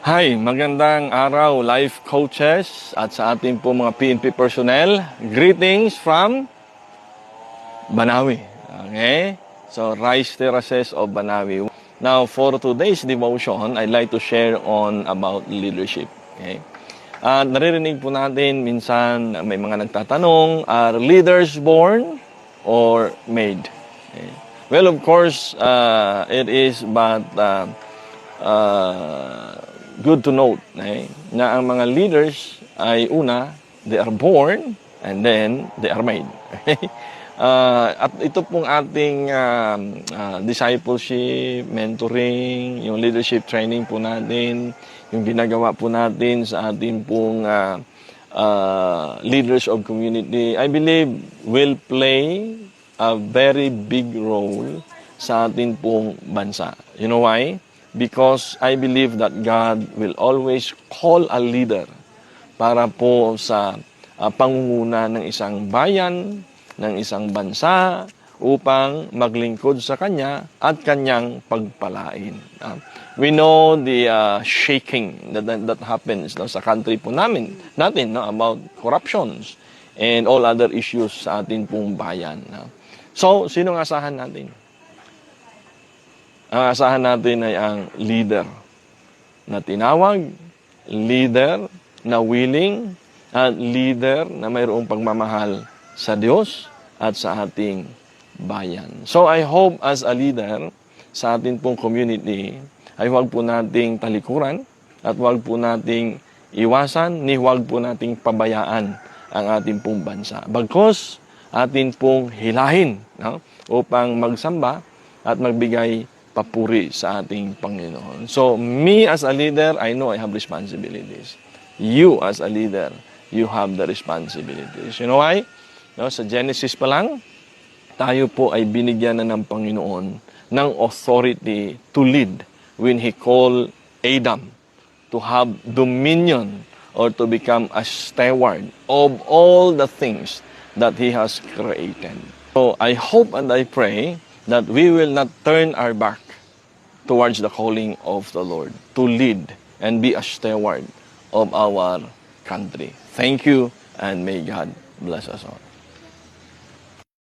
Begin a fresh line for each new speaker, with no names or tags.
Hi, magandang araw, life coaches at sa ating po mga PNP personnel. Greetings from Banawi. Okay? So, Rice Terraces of Banawi. Now, for today's devotion, I'd like to share on about leadership. Okay? Naririnig po natin minsan may mga nagtatanong, are leaders born or made? Okay? Well, of course, it is but good to note na ang mga leaders ay una, they are born and then they are made. At ito pong ating discipleship, mentoring, yung leadership training po natin, yung ginagawa po natin sa ating pong leaders of community, I believe will play a very big role sa ating pong bansa. You know why? Because I believe that God will always call a leader para po sa pangunguna ng isang bayan, ng isang bansa, upang maglingkod sa Kanya at Kanyang pagpalain. We know the shaking that happens sa country po natin about corruptions and all other issues sa ating pong bayan. So, sinong asahan natin? Ang asahan natin ay ang leader na tinawag, leader na willing, at leader na mayroong pagmamahal sa Diyos at sa ating bayan. So I hope as a leader sa ating pong community ay huwag po nating talikuran at huwag po nating iwasan, ni huwag po nating pabayaan ang ating pong bansa. Bagkus atin pong hilahin upang magsamba at magbigay papuri sa ating Panginoon. So, me as a leader, I know I have responsibilities. You as a leader, you have the responsibilities. You know why? Sa Genesis pa lang, tayo po ay binigyan na ng Panginoon ng authority to lead when He called Adam to have dominion or to become a steward of all the things that He has created. So, I hope and I pray that we will not turn our back towards the calling of the Lord to lead and be a steward of our country. Thank you, and may God bless us all.